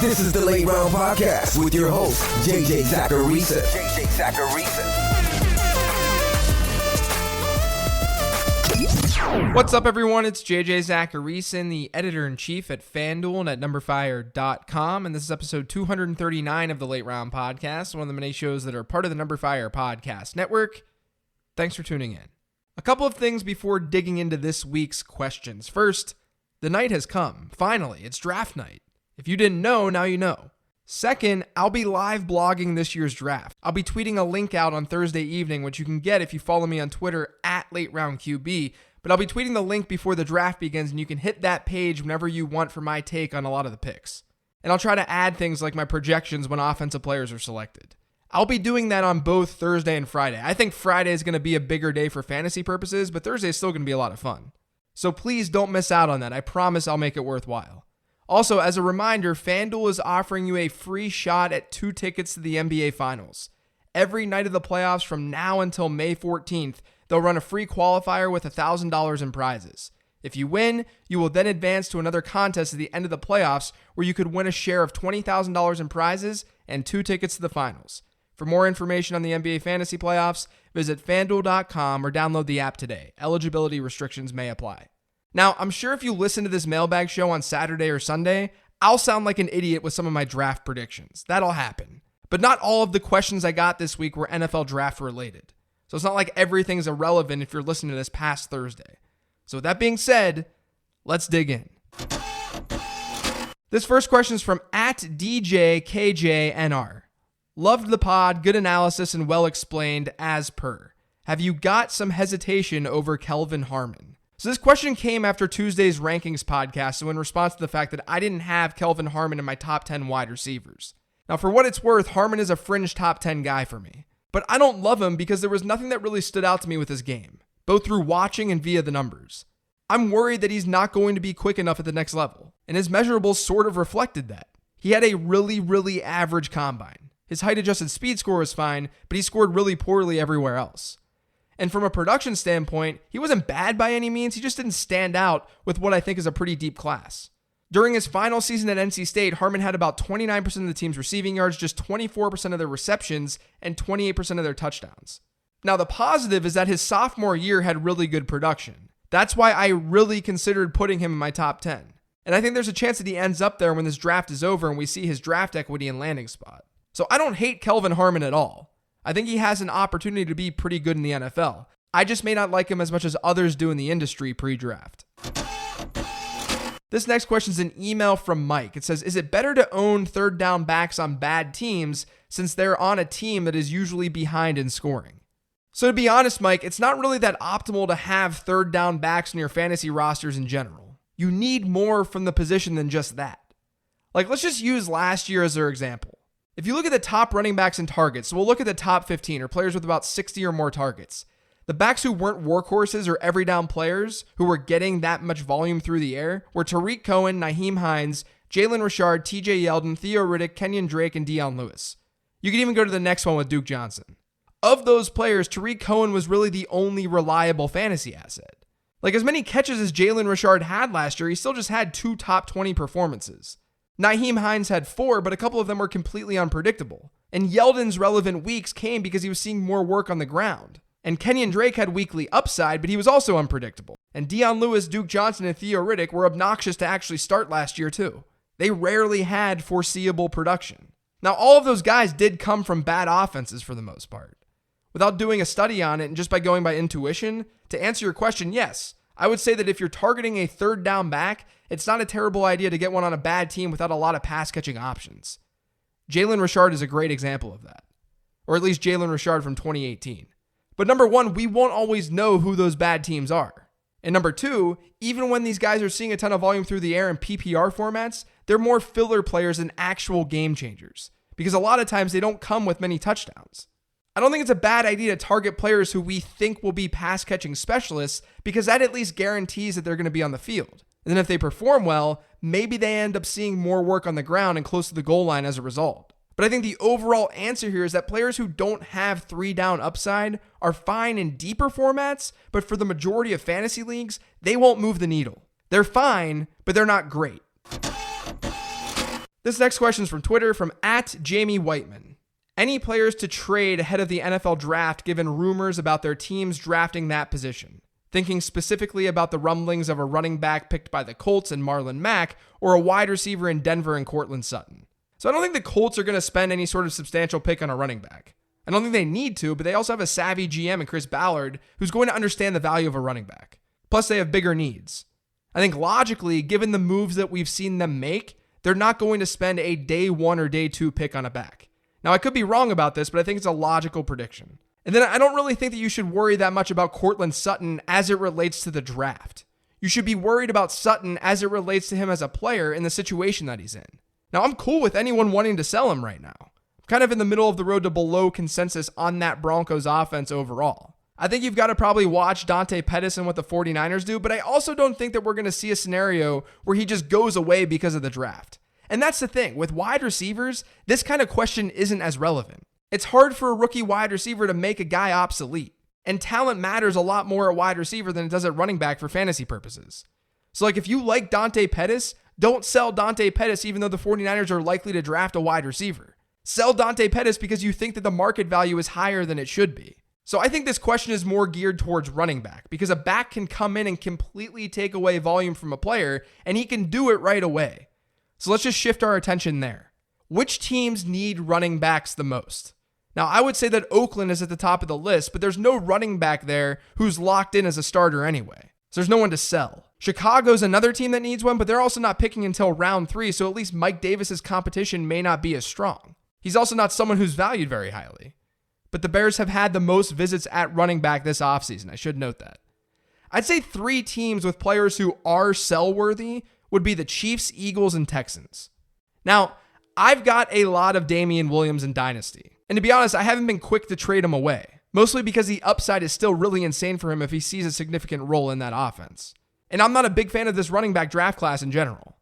This is the Late Round Podcast with your host, JJ Zacharisa. What's up, everyone? It's JJ Zacharisa, the editor-in-chief at FanDuel and at NumberFire.com, and this is episode 239 of the Late Round Podcast, one of the many shows that are part of the NumberFire Podcast Network. Thanks for tuning in. A couple of things before digging into this week's questions. First, the night has come. Finally, it's draft night. If you didn't know, now you know. Second, I'll be live blogging this year's draft. I'll be tweeting a link out on Thursday evening, which you can get if you follow me on Twitter at LateRoundQB. But I'll be tweeting the link before the draft begins, and you can hit that page whenever you want for my take on a lot of the picks. And I'll try to add things like my projections when offensive players are selected. I'll be doing that on both Thursday and Friday. I think Friday is going to be a bigger day for fantasy purposes, but Thursday is still going to be a lot of fun. So please don't miss out on that. I promise I'll make it worthwhile. Also, as a reminder, FanDuel is offering you a free shot at 2 tickets to the NBA Finals. Every night of the playoffs from now until May 14th, they'll run a free qualifier with $1,000 in prizes. If you win, you will then advance to another contest at the end of the playoffs where you could win a share of $20,000 in prizes and 2 tickets to the finals. For more information on the NBA Fantasy Playoffs, visit FanDuel.com or download the app today. Eligibility restrictions may apply. Now, I'm sure if you listen to this Mailbag show on Saturday or Sunday, I'll sound like an idiot with some of my draft predictions. That'll happen. But not all of the questions I got this week were NFL draft related. So it's not like everything's irrelevant if you're listening to this past Thursday. So with that being said, let's dig in. This first question is from @DJKJNR. Loved the pod, good analysis, and well explained as per. Have you got some hesitation over Kelvin Harmon? So this question came after Tuesday's rankings podcast, so in response to the fact that I didn't have Kelvin Harmon in my top 10 wide receivers. Now, for what it's worth, Harmon is a fringe top 10 guy for me. But I don't love him because there was nothing that really stood out to me with his game, both through watching and via the numbers. I'm worried that he's not going to be quick enough at the next level, and his measurables sort of reflected that. He had a really average combine. His height-adjusted speed score was fine, but he scored really poorly everywhere else. And from a production standpoint, he wasn't bad by any means, he just didn't stand out with what I think is a pretty deep class. During his final season at NC State, Harmon had about 29% of the team's receiving yards, just 24% of their receptions, and 28% of their touchdowns. Now, the positive is that his sophomore year had really good production. That's why I really considered putting him in my top 10. And I think there's a chance that he ends up there when this draft is over and we see his draft equity and landing spot. So I don't hate Kelvin Harmon at all. I think he has an opportunity to be pretty good in the NFL. I just may not like him as much as others do in the industry pre-draft. This next question is an email from Mike. It says, is it better to own third down backs on bad teams since they're on a team that is usually behind in scoring? So to be honest, Mike, it's not really that optimal to have third down backs in your fantasy rosters in general. You need more from the position than just that. Like, let's just use last year as our example. If you look at the top running backs and targets, so we'll look at the top 15 or players with about 60 or more targets. The backs who weren't workhorses or every down players who were getting that much volume through the air were Tariq Cohen, Nyheim Hines, Jalen Richard, TJ Yeldon, Theo Riddick, Kenyon Drake, and Dion Lewis. You can even go to the next one with Duke Johnson. Of those players, Tariq Cohen was really the only reliable fantasy asset. Like, as many catches as Jalen Richard had last year, he still just had 2 top 20 performances. Nyheim Hines had 4, but a couple of them were completely unpredictable. And Yeldon's relevant weeks came because he was seeing more work on the ground. And Kenyon Drake had weekly upside, but he was also unpredictable. And Dion Lewis, Duke Johnson, and Theo Riddick were obnoxious to actually start last year too. They rarely had foreseeable production. Now, all of those guys did come from bad offenses for the most part. Without doing a study on it and just by going by intuition, to answer your question, yes, I would say that if you're targeting a third down back, it's not a terrible idea to get one on a bad team without a lot of pass catching options. Jalen Richard is a great example of that. Or at least Jalen Richard from 2018. But number one, we won't always know who those bad teams are. And number two, even when these guys are seeing a ton of volume through the air in PPR formats, they're more filler players than actual game changers. Because a lot of times they don't come with many touchdowns. I don't think it's a bad idea to target players who we think will be pass catching specialists because that at least guarantees that they're going to be on the field. And then if they perform well, maybe they end up seeing more work on the ground and close to the goal line as a result. But I think the overall answer here is that players who don't have 3-down upside are fine in deeper formats, but for the majority of fantasy leagues, they won't move the needle. They're fine, but they're not great. This next question is from Twitter from @JamieWhiteman. Any players to trade ahead of the NFL draft given rumors about their teams drafting that position? Thinking specifically about the rumblings of a running back picked by the Colts and Marlon Mack, or a wide receiver in Denver and Cortland Sutton. So I don't think the Colts are going to spend any sort of substantial pick on a running back. I don't think they need to, but they also have a savvy GM in Chris Ballard who's going to understand the value of a running back. Plus, they have bigger needs. I think logically, given the moves that we've seen them make, they're not going to spend a day 1 or day 2 pick on a back. Now, I could be wrong about this, but I think it's a logical prediction. And then I don't really think that you should worry that much about Cortland Sutton as it relates to the draft. You should be worried about Sutton as it relates to him as a player in the situation that he's in. Now, I'm cool with anyone wanting to sell him right now. I'm kind of in the middle of the road to below consensus on that Broncos offense overall. I think you've got to probably watch Dante Pettis and what the 49ers do, but I also don't think that we're going to see a scenario where he just goes away because of the draft. And that's the thing. With wide receivers, this kind of question isn't as relevant. It's hard for a rookie wide receiver to make a guy obsolete. And talent matters a lot more at wide receiver than it does at running back for fantasy purposes. So if you like Dante Pettis, don't sell Dante Pettis even though the 49ers are likely to draft a wide receiver. Sell Dante Pettis because you think that the market value is higher than it should be. So I think this question is more geared towards running back because a back can come in and completely take away volume from a player, and he can do it right away. So let's just shift our attention there. Which teams need running backs the most? Now, I would say that Oakland is at the top of the list, but there's no running back there who's locked in as a starter anyway. So there's no one to sell. Chicago's another team that needs one, but they're also not picking until round 3, so at least Mike Davis's competition may not be as strong. He's also not someone who's valued very highly. But the Bears have had the most visits at running back this offseason. I should note that. I'd say 3 teams with players who are sell-worthy would be the Chiefs, Eagles, and Texans. Now, I've got a lot of Damian Williams in Dynasty. And to be honest, I haven't been quick to trade him away. Mostly because the upside is still really insane for him if he sees a significant role in that offense. And I'm not a big fan of this running back draft class in general.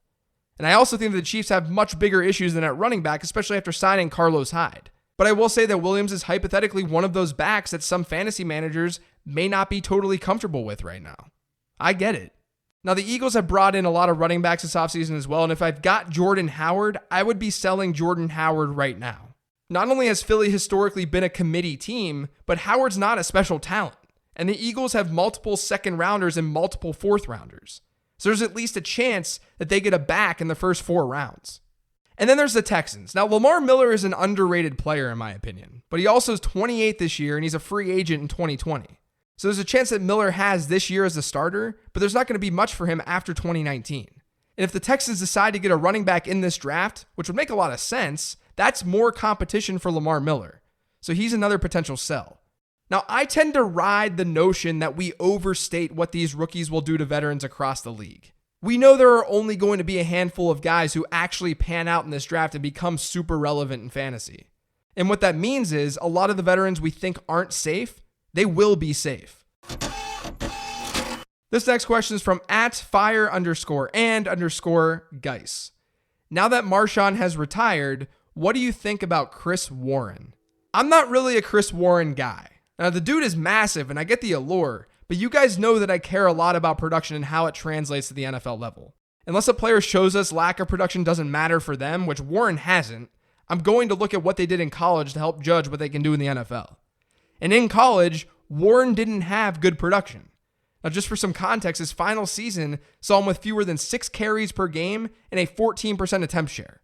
And I also think that the Chiefs have much bigger issues than at running back, especially after signing Carlos Hyde. But I will say that Williams is hypothetically one of those backs that some fantasy managers may not be totally comfortable with right now. I get it. Now, the Eagles have brought in a lot of running backs this offseason as well, and if I've got Jordan Howard, I would be selling Jordan Howard right now. Not only has Philly historically been a committee team, but Howard's not a special talent. And the Eagles have multiple second rounders and multiple fourth rounders. So there's at least a chance that they get a back in the first 4 rounds. And then there's the Texans. Now, Lamar Miller is an underrated player in my opinion, but he also is 28 this year and he's a free agent in 2020. So there's a chance that Miller has this year as a starter, but there's not going to be much for him after 2019. And if the Texans decide to get a running back in this draft, which would make a lot of sense, that's more competition for Lamar Miller. So he's another potential sell. Now, I tend to ride the notion that we overstate what these rookies will do to veterans across the league. We know there are only going to be a handful of guys who actually pan out in this draft and become super relevant in fantasy. And what that means is a lot of the veterans we think aren't safe, they will be safe. This next question is from @fire_and_Geis. Now that Marshawn has retired, what do you think about Chris Warren? I'm not really a Chris Warren guy. Now, the dude is massive, and I get the allure, but you guys know that I care a lot about production and how it translates to the NFL level. Unless a player shows us lack of production doesn't matter for them, which Warren hasn't, I'm going to look at what they did in college to help judge what they can do in the NFL. And in college, Warren didn't have good production. Now, just for some context, his final season saw him with fewer than 6 carries per game and a 14% attempt share.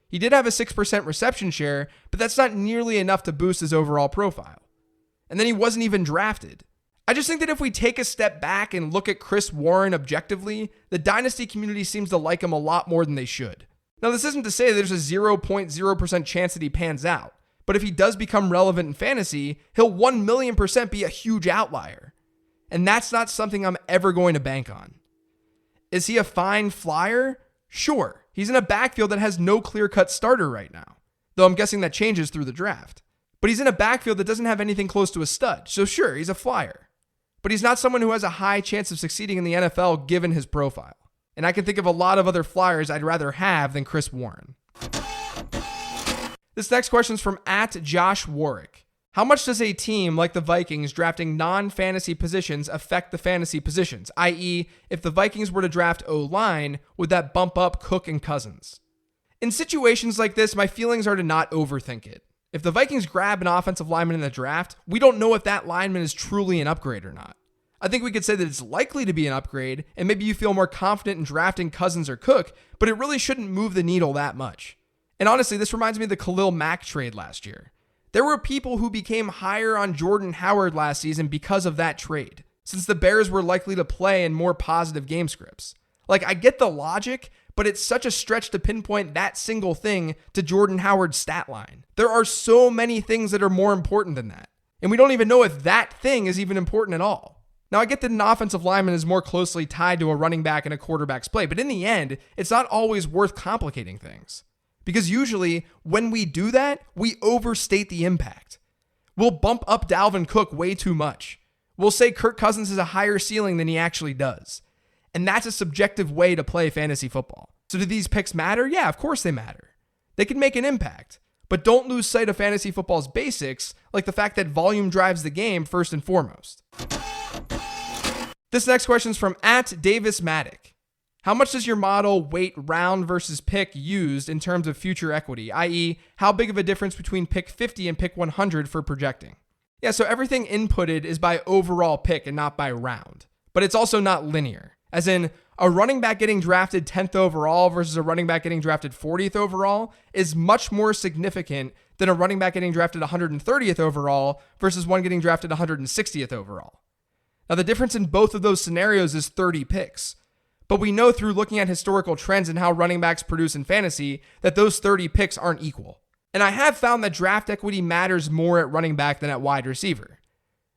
He did have a 6% reception share, but that's not nearly enough to boost his overall profile. And then he wasn't even drafted. I just think that if we take a step back and look at Chris Warren objectively, the dynasty community seems to like him a lot more than they should. Now, this isn't to say there's a 0.0% chance that he pans out, but if he does become relevant in fantasy, he'll 1,000,000% be a huge outlier. And that's not something I'm ever going to bank on. Is he a fine flyer? Sure. He's in a backfield that has no clear-cut starter right now, though I'm guessing that changes through the draft. But he's in a backfield that doesn't have anything close to a stud, so sure, he's a flyer. But he's not someone who has a high chance of succeeding in the NFL given his profile. And I can think of a lot of other flyers I'd rather have than Chris Warren. This next question is from @JoshWarwick. How much does a team like the Vikings drafting non-fantasy positions affect the fantasy positions? I.e., if the Vikings were to draft O-line, would that bump up Cook and Cousins? In situations like this, my feelings are to not overthink it. If the Vikings grab an offensive lineman in the draft, we don't know if that lineman is truly an upgrade or not. I think we could say that it's likely to be an upgrade, and maybe you feel more confident in drafting Cousins or Cook, but it really shouldn't move the needle that much. And honestly, this reminds me of the Khalil Mack trade last year. There were people who became higher on Jordan Howard last season because of that trade, since the Bears were likely to play in more positive game scripts. Like, I get the logic, but it's such a stretch to pinpoint that single thing to Jordan Howard's stat line. There are so many things that are more important than that, and we don't even know if that thing is even important at all. Now, I get that an offensive lineman is more closely tied to a running back and a quarterback's play, but in the end, it's not always worth complicating things. Because usually, when we do that, we overstate the impact. We'll bump up Dalvin Cook way too much. We'll say Kirk Cousins has a higher ceiling than he actually does. And that's a subjective way to play fantasy football. So do these picks matter? Yeah, of course they matter. They can make an impact. But don't lose sight of fantasy football's basics, like the fact that volume drives the game first and foremost. This next question is from @DavisMatic. How much does your model weight round versus pick used in terms of future equity, i.e., how big of a difference between pick 50 and pick 100 for projecting? Yeah, so everything inputted is by overall pick and not by round. But it's also not linear. As in, a running back getting drafted 10th overall versus a running back getting drafted 40th overall is much more significant than a running back getting drafted 130th overall versus one getting drafted 160th overall. Now, the difference in both of those scenarios is 30 picks. But we know through looking at historical trends and how running backs produce in fantasy that those 30 picks aren't equal. And I have found that draft equity matters more at running back than at wide receiver.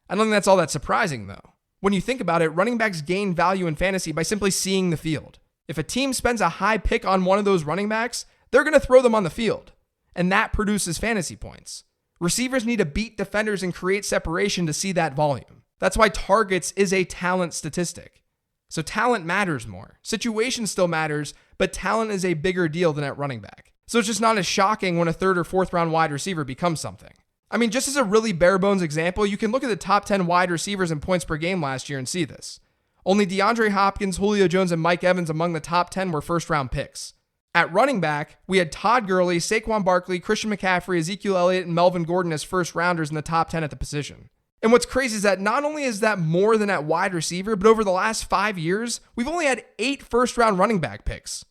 I don't think that's all that surprising, though. When you think about it, running backs gain value in fantasy by simply seeing the field. If a team spends a high pick on one of those running backs, they're going to throw them on the field. And that produces fantasy points. Receivers need to beat defenders and create separation to see that volume. That's why targets is a talent statistic. So talent matters more. Situation still matters, but talent is a bigger deal than at running back. So it's just not as shocking when a 3rd or 4th round wide receiver becomes something. I mean, just as a really bare bones example, you can look at the top 10 wide receivers in points per game last year and see this. Only DeAndre Hopkins, Julio Jones, and Mike Evans among the top 10 were first round picks. At running back, we had Todd Gurley, Saquon Barkley, Christian McCaffrey, Ezekiel Elliott, and Melvin Gordon as first rounders in the top 10 at the position. And what's crazy is that not only is that more than at wide receiver, but over the last 5 years, we've only had 8 first-round running back picks.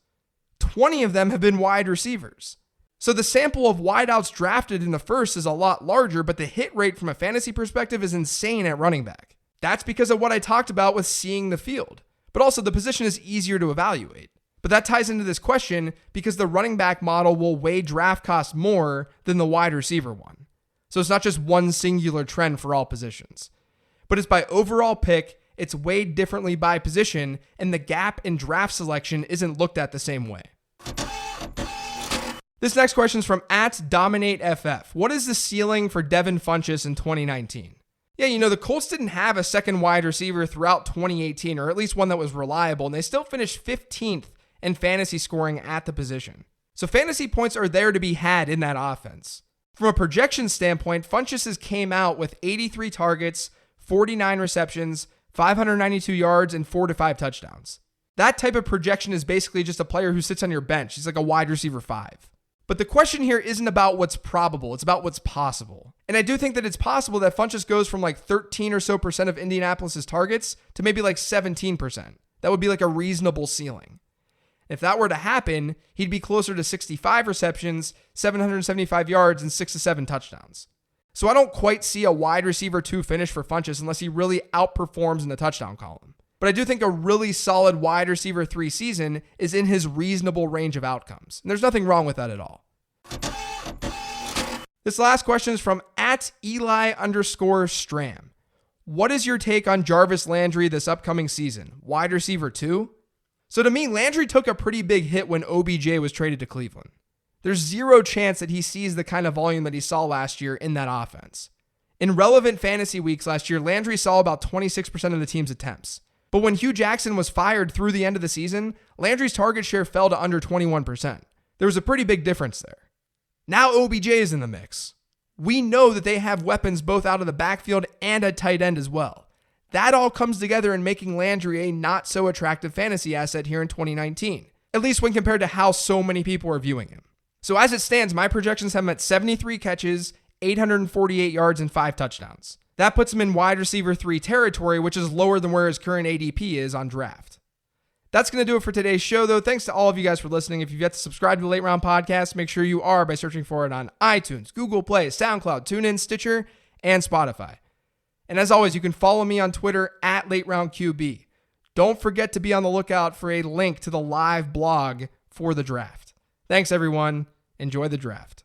20 of them have been wide receivers. So the sample of wideouts drafted in the first is a lot larger, but the hit rate from a fantasy perspective is insane at running back. That's because of what I talked about with seeing the field. But also the position is easier to evaluate. But that ties into this question because the running back model will weigh draft costs more than the wide receiver one. So it's not just one singular trend for all positions, but it's by overall pick, it's weighed differently by position, and the gap in draft selection isn't looked at the same way. This next question is from @DominateFF. What is the ceiling for Devin Funchess in 2019? Yeah, the Colts didn't have a second wide receiver throughout 2018, or at least one that was reliable, and they still finished 15th in fantasy scoring at the position. So fantasy points are there to be had in that offense. From a projection standpoint, Funchess came out with 83 targets, 49 receptions, 592 yards, and 4 to 5 touchdowns. That type of projection is basically just a player who sits on your bench. He's like a wide receiver 5. But the question here isn't about what's probable, it's about what's possible. And I do think that it's possible that Funchess goes from like 13 or so percent of Indianapolis's targets to maybe like 17%. That would be like a reasonable ceiling. If that were to happen, he'd be closer to 65 receptions, 775 yards, and 6 to 7 touchdowns. So I don't quite see a wide receiver 2 finish for Funchess unless he really outperforms in the touchdown column. But I do think a really solid wide receiver 3 season is in his reasonable range of outcomes. And there's nothing wrong with that at all. This last question is from @Eli_Stram. What is your take on Jarvis Landry this upcoming season? Wide receiver 2? So to me, Landry took a pretty big hit when OBJ was traded to Cleveland. There's zero chance that he sees the kind of volume that he saw last year in that offense. In relevant fantasy weeks last year, Landry saw about 26% of the team's attempts. But when Hugh Jackson was fired through the end of the season, Landry's target share fell to under 21%. There was a pretty big difference there. Now OBJ is in the mix. We know that they have weapons both out of the backfield and at tight end as well. That all comes together in making Landry a not so attractive fantasy asset here in 2019. at least when compared to how so many people are viewing him. So as it stands, my projections have him at 73 catches, 848 yards, and 5 touchdowns. That puts him in wide receiver 3 territory, which is lower than where his current ADP is on draft. That's going to do it for today's show, though. Thanks to all of you guys for listening. If you've yet to subscribe to the Late Round Podcast, make sure you are by searching for it on iTunes, Google Play, SoundCloud, TuneIn, Stitcher, and Spotify. And as always, you can follow me on Twitter at LateRoundQB. Don't forget to be on the lookout for a link to the live blog for the draft. Thanks, everyone. Enjoy the draft.